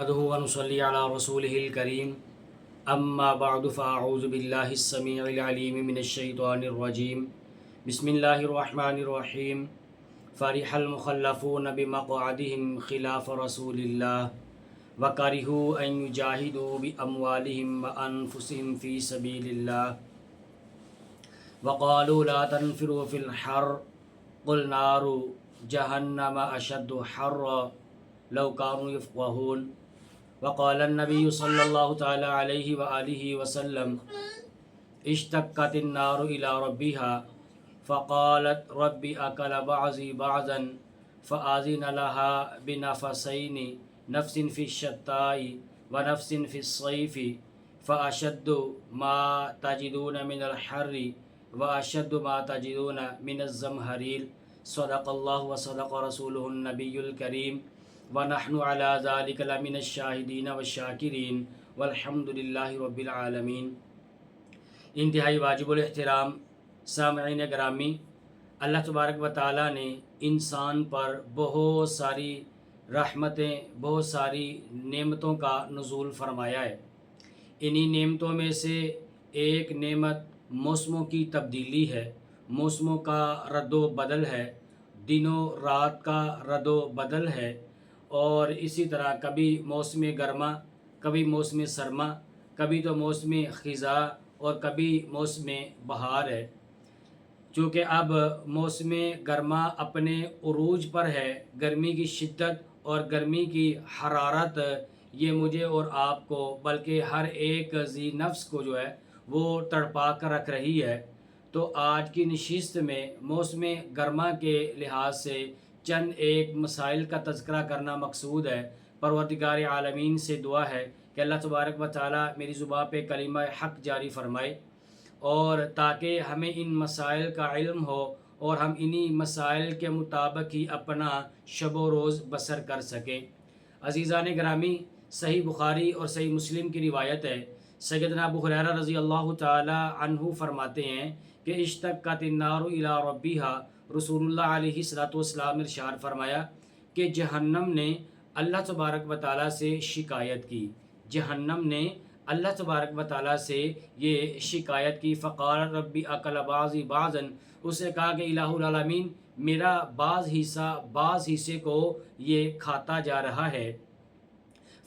نحمده ونصلي على رسوله الكريم أما بعد فأعوذ بالله السميع العليم من الشيطان الرجيم بسم الله الرحمن الرحيم فرح المخلفون بمقعدهم خلاف رسول الله وكرهوا أن يجاهدوا بأموالهم وأنفسهم في سبيل الله وقالوا لا تنفروا في الحر قل نار جهنم أشد حرا لو كانوا يفقهون وقال النبي صلى الله تعالى عليه وآله وسلم اشتقت النار إلى ربها فقالت ربي أكل بعضي بعضا فآذن لها بنفسين نفس في الشتاء ونفس في الصيف فأشد ما تجدون من الحر وأشد ما تجدون من الزمهرير صدق الله وصدق رسوله النبي الكريم ونحن على ذلك لمن الشاہدین والشاکرین والحمد للہ رب العالمین۔ انتہائی واجب الاحترام سامعین گرامی، اللہ تبارک و تعالیٰ نے انسان پر بہت ساری رحمتیں، بہت ساری نعمتوں کا نزول فرمایا ہے۔ انہی نعمتوں میں سے ایک نعمت موسموں کی تبدیلی ہے، موسموں کا رد و بدل ہے، دنوں رات کا رد و بدل ہے، اور اسی طرح کبھی موسم گرما، کبھی موسم سرما، کبھی تو موسم خزاں اور کبھی موسم بہار ہے۔ چونکہ اب موسم گرما اپنے عروج پر ہے، گرمی کی شدت اور گرمی کی حرارت یہ مجھے اور آپ کو بلکہ ہر ایک ذی نفس کو جو ہے وہ تڑپا کر رکھ رہی ہے۔ تو آج کی نشست میں موسم گرما کے لحاظ سے چند ایک مسائل کا تذکرہ کرنا مقصود ہے۔ پروردگار عالمین سے دعا ہے کہ اللہ تبارک و تعالیٰ میری زبان پہ کلمہ حق جاری فرمائے، اور تاکہ ہمیں ان مسائل کا علم ہو اور ہم انہی مسائل کے مطابق ہی اپنا شب و روز بسر کر سکیں۔ عزیزان گرامی، صحیح بخاری اور صحیح مسلم کی روایت ہے، سیدنا ابو ہریرہ رضی اللہ تعالی عنہ فرماتے ہیں کہ اشتقت النار الی ربہا، رسول اللہ علیہ والسلام نے ارشاد فرمایا کہ جہنم نے اللہ تبارک و تعالیٰ سے شکایت کی، جہنم نے اللہ تبارک و تعالیٰ سے یہ شکایت کی۔ فقال ربی اکل بعضی بعضا، اسے کہا کہ الہ العالمین میرا بعض حصے کو یہ کھاتا جا رہا ہے۔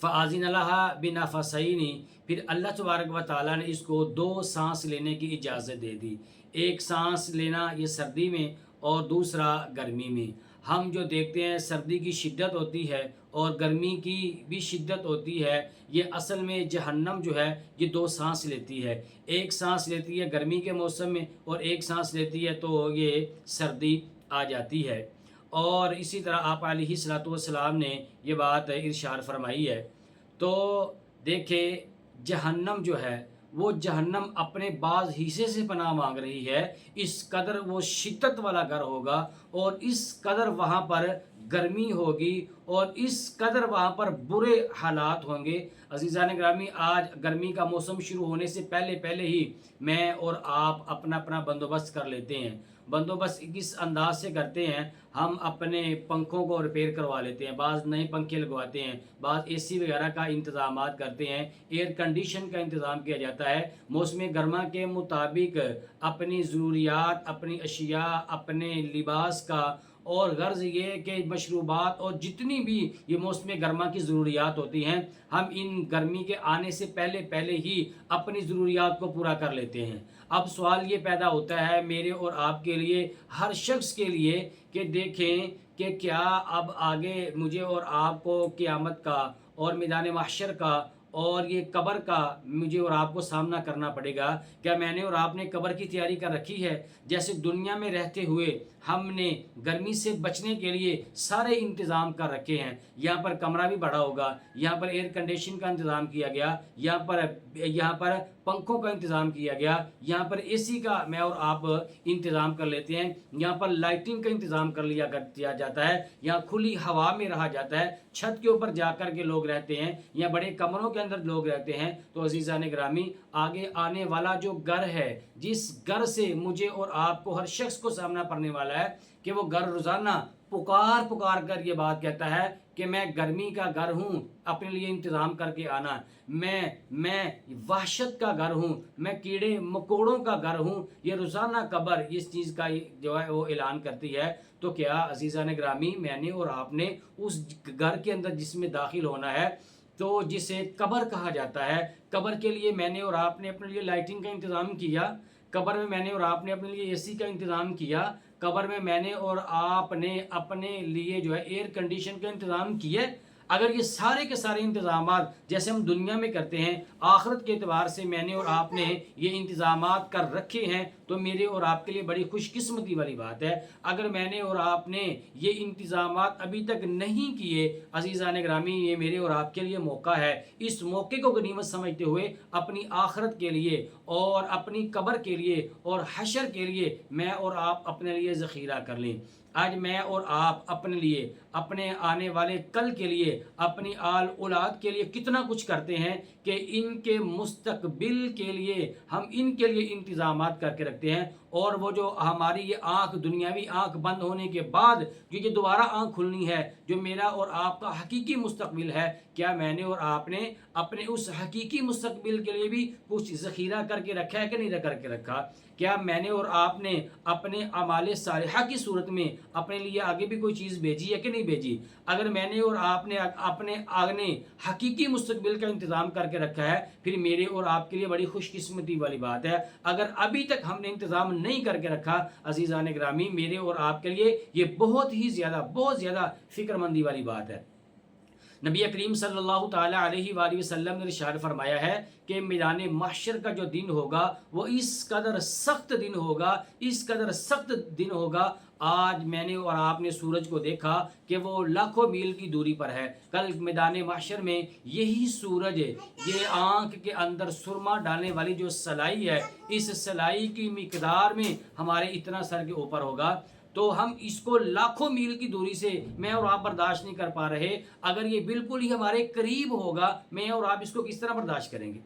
فآذن لها بنفسین، پھر اللہ تبارک و تعالیٰ نے اس کو دو سانس لینے کی اجازت دے دی، ایک سانس لینا یہ سردی میں اور دوسرا گرمی میں۔ ہم جو دیکھتے ہیں سردی کی شدت ہوتی ہے اور گرمی کی بھی شدت ہوتی ہے، یہ اصل میں جہنم جو ہے یہ دو سانس لیتی ہے، ایک سانس لیتی ہے گرمی کے موسم میں اور ایک سانس لیتی ہے تو یہ سردی آ جاتی ہے۔ اور اسی طرح آپ علیہ والسلام نے یہ بات ارشاد فرمائی ہے۔ تو دیکھیں جہنم جو ہے وہ جہنم اپنے بعض حصے سے پناہ مانگ رہی ہے، اس قدر وہ شدت والا گھر ہوگا اور اس قدر وہاں پر گرمی ہوگی اور اس قدر وہاں پر برے حالات ہوں گے۔ عزیزان گرامی، آج گرمی کا موسم شروع ہونے سے پہلے ہی میں اور آپ اپنا بندوبست کر لیتے ہیں۔ بندوبست کس انداز سے کرتے ہیں؟ ہم اپنے پنکھوں کو ریپیئر کروا لیتے ہیں، بعض نئے پنکھے لگواتے ہیں، بعض اے سی وغیرہ کا انتظامات کرتے ہیں، ایئر کنڈیشن کا انتظام کیا جاتا ہے۔ موسم گرما کے مطابق اپنی ضروریات، اپنی اشیاء، اپنے لباس کا، اور غرض یہ کہ مشروبات اور جتنی بھی یہ موسم گرما کی ضروریات ہوتی ہیں، ہم ان گرمی کے آنے سے پہلے ہی اپنی ضروریات کو پورا کر لیتے ہیں۔ اب سوال یہ پیدا ہوتا ہے میرے اور آپ کے لیے، ہر شخص کے لیے، کہ دیکھیں کہ کیا اب آگے مجھے اور آپ کو قیامت کا اور میدان محشر کا اور یہ قبر کا مجھے اور آپ کو سامنا کرنا پڑے گا۔ کیا میں نے اور آپ نے قبر کی تیاری کر رکھی ہے؟ جیسے دنیا میں رہتے ہوئے ہم نے گرمی سے بچنے کے لیے سارے انتظام کر رکھے ہیں، یہاں پر کمرہ بھی بڑا ہوگا، یہاں پر ایئر کنڈیشن کا انتظام کیا گیا، یہاں پر پنکھوں کا انتظام کیا گیا، یہاں پر اے سی کا میں اور آپ انتظام کر لیتے ہیں، یہاں پر لائٹنگ کا انتظام کر لیا جاتا ہے، یہاں کھلی ہوا میں رہا جاتا ہے، چھت کے اوپر جا کر کے لوگ رہتے ہیں یا بڑے کمروں کے اندر لوگ رہتے ہیں۔ تو عزیزان گرامی، آگے آنے والا جو گھر ہے، جس گھر سے مجھے اور آپ کو ہر شخص کو سامنا پڑنے والا ہے، کہ وہ گھر روزانہ پکار کر یہ بات کہتا ہے کہ میں گرمی کا گھر ہوں، اپنے لیے انتظام کر کے آنا، میں وحشت کا گھر ہوں، میں کیڑے مکوڑوں کا گھر ہوں، یہ روزانہ قبر اس چیز کا جو ہے وہ اعلان کرتی ہے، تو کیا عزیزان گرامی میں نے اور آپ نے اس گھر کے اندر جس میں داخل ہونا ہے، تو جسے قبر کہا جاتا ہے، قبر کے لیے میں نے اور آپ نے اپنے لیے لائٹنگ کا انتظام کیا، قبر میں نے اور آپ نے اپنے لیے اے سی کا انتظام کیا، قبر میں نے اور آپ نے اپنے لیے جو ہے ایئر کنڈیشن کا انتظام کیا۔ اگر یہ سارے کے سارے انتظامات جیسے ہم دنیا میں کرتے ہیں، آخرت کے اعتبار سے میں نے اور آپ نے یہ انتظامات کر رکھے ہیں، تو میرے اور آپ کے لیے بڑی خوش قسمتی والی بات ہے۔ اگر میں نے اور آپ نے یہ انتظامات ابھی تک نہیں کیے، عزیزان گرامی یہ میرے اور آپ کے لیے موقع ہے، اس موقع کو غنیمت سمجھتے ہوئے اپنی آخرت کے لیے اور اپنی قبر کے لیے اور حشر کے لیے میں اور آپ اپنے لیے ذخیرہ کر لیں۔ آج میں اور آپ اپنے لیے، اپنے آنے والے کل کے لیے، اپنی آل اولاد کے لیے کتنا کچھ کرتے ہیں کہ ان کے مستقبل کے لیے ہم ان کے لیے انتظامات کر کے رکھتے ہیں، اور وہ جو ہماری یہ آنکھ، دنیاوی آنکھ بند ہونے کے بعد جو یہ دوبارہ آنکھ کھلنی ہے، جو میرا اور آپ کا حقیقی مستقبل ہے، کیا میں نے اور آپ نے اپنے اس حقیقی مستقبل کے لیے بھی کچھ ذخیرہ کر کے رکھا ہے کہ نہیں کر کے رکھا؟ کیا میں نے اور آپ نے اپنے اعمال صالحہ کی صورت میں اپنے لیے آگے بھی کوئی چیز بھیجی ہے کہ نہیں بھیجی؟ اگر میں نے اور آپ نے اپنے آگے حقیقی مستقبل کا انتظام کر کے رکھا ہے، پھر میرے اور آپ کے لیے بڑی خوش قسمتی والی بات ہے۔ اگر ابھی تک ہم نے انتظام نہیں کر کے رکھا، عزیزان گرامی میرے اور آپ کے لیے یہ بہت زیادہ فکر مندی والی بات ہے۔ نبی کریم صلی اللہ تعالی علیہ وآلہ وسلم نے ارشاد فرمایا ہے کہ میدان محشر کا جو دن ہوگا وہ اس قدر سخت دن ہوگا، آج میں نے اور آپ نے سورج کو دیکھا کہ وہ لاکھوں میل کی دوری پر ہے، کل میدان محشر میں یہی سورج، یہ آنکھ کے اندر سرما ڈالنے والی جو سلائی ہے، اس سلائی کی مقدار میں ہمارے اتنا سر کے اوپر ہوگا، تو ہم اس کو لاکھوں میل کی دوری سے میں اور آپ برداشت نہیں کر پا رہے۔ اگر یہ بالکل ہی ہمارے قریب ہوگا، میں اور آپ اس کو کس طرح برداشت کریں گے؟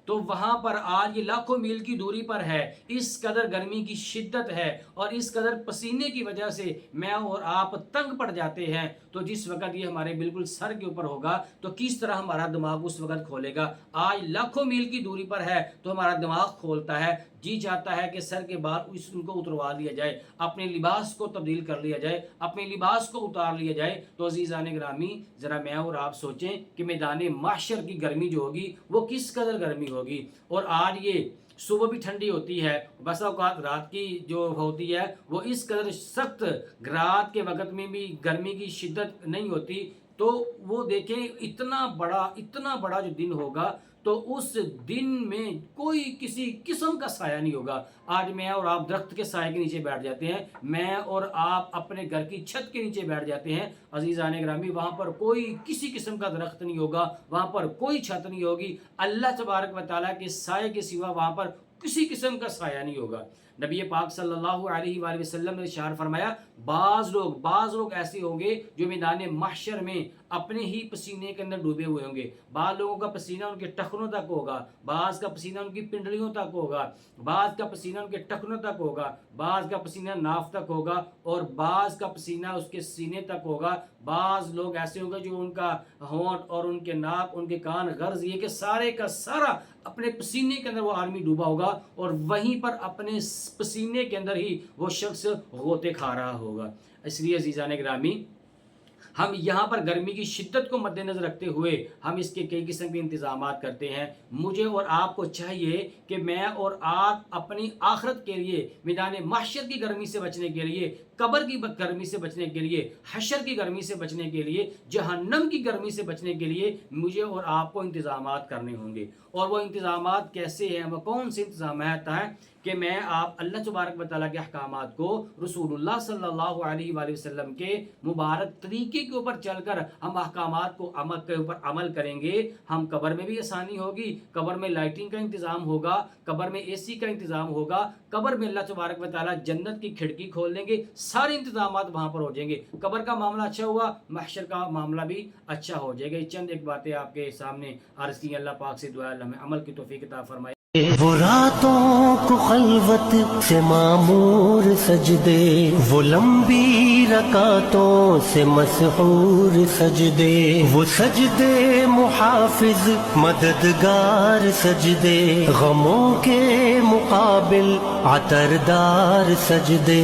تو وہاں پر آج یہ لاکھوں میل کی دوری پر ہے، اس قدر گرمی کی شدت ہے اور اس قدر پسینے کی وجہ سے میں اور آپ تنگ پڑ جاتے ہیں، تو جس وقت یہ ہمارے بالکل سر کے اوپر ہوگا تو کس طرح ہمارا دماغ اس وقت کھولے گا؟ آج لاکھوں میل کی دوری پر ہے تو ہمارا دماغ کھولتا ہے، جی چاہتا ہے کہ سر کے بال ان کو اتروا لیا جائے، اپنے لباس کو تبدیل کر لیا جائے، اپنے لباس کو اتار لیا جائے۔ تو عزیزان گرامی ذرا میں اور آپ سوچیں کہ میدان محشر کی گرمی جو ہوگی وہ کس قدر گرمی ہوگی۔ اور آج یہ صبح بھی ٹھنڈی ہوتی ہے، بسا اوقات رات کی جو ہوتی ہے وہ اس قدر سخت، رات کے وقت میں بھی گرمی کی شدت نہیں ہوتی، تو وہ دیکھیں اتنا بڑا جو دن ہوگا، تو اس دن میں کوئی کسی قسم کا سایہ نہیں ہوگا۔ آج میں اور آپ درخت کے سائے کے نیچے بیٹھ جاتے ہیں، میں اور آپ اپنے گھر کی چھت کے نیچے بیٹھ جاتے ہیں، عزیزان گرامی وہاں پر کوئی کسی قسم کا درخت نہیں ہوگا، وہاں پر کوئی چھت نہیں ہوگی، اللہ تبارک و تعالیٰ کے سائے کے سوا وہاں پر کسی قسم کا سایہ نہیں ہوگا۔ نبی پاک صلی اللہ علیہ وآلہ وسلم نے ارشاد فرمایا، بعض لوگ ایسے ہوں گے جو میدان محشر میں اپنے ہی پسینے کے اندر ڈوبے ہوئے ہوں گے، بعض لوگوں کا پسینہ ان کے ٹخنوں تک ہوگا، بعض کا پسینہ ان کی پنڈلیوں تک ہوگا، بعض کا پسینہ ان کے ٹخنوں تک ہوگا، بعض کا پسینہ ناف تک ہوگا، اور بعض کا پسینہ اس کے سینے تک ہوگا۔ بعض لوگ ایسے ہوں گے جو ان کا ہونٹ اور ان کے ناک، ان کے کان، غرض یہ کہ سارے کا سارا اپنے پسینے کے اندر وہ آدمی ڈوبا ہوگا، اور وہیں پر اپنے پسینے کے اندر ہی وہ شخص غوطے کھا رہا ہوگا۔ اس لیے عزیزان گرامی ہم یہاں پر گرمی کی شدت کو مد نظر رکھتے ہوئے ہم اس کے کئی قسم کے انتظامات کرتے ہیں۔ مجھے اور آپ کو چاہیے کہ میں اور آپ اپنی آخرت کے لیے، میدان محشر کی گرمی سے بچنے کے لیے، قبر کی گرمی سے بچنے کے لیے، حشر کی گرمی سے بچنے کے لیے، جہنم کی گرمی سے بچنے کے لیے مجھے اور آپ کو انتظامات کرنے ہوں گے۔ اور وہ انتظامات کیسے ہیں، وہ کون سے انتظامات ہیں کہ میں آپ اللہ تبارک و تعالیٰ کے احکامات کو، رسول اللہ صلی اللہ علیہ وآلہ وسلم کے مبارک طریقے کے اوپر چل کر ہم احکامات کو عمل کریں گے، ہم قبر میں بھی آسانی ہوگی، قبر میں لائٹنگ کا انتظام ہوگا، قبر میں اے سی کا انتظام ہوگا، قبر میں اللہ تبارک و تعالیٰ جنت کی کھڑکی کھول دیں گے، سارے انتظامات وہاں پر ہو جائیں گے۔ قبر کا معاملہ اچھا ہوا، محشر کا معاملہ بھی اچھا ہو جائے گا۔ چند ایک باتیں آپ کے سامنے عرض کی، اللہ پاک سے دعا اللہ ہمیں عمل کی توفیق عطا فرمائے۔ وہ راتوں کو خلوت سے معمور سجدے، وہ لمبی رکعتوں سے مسحور سجدے، وہ سجدے محافظ مددگار سجدے، غموں کے مقابل عطردار سجدے۔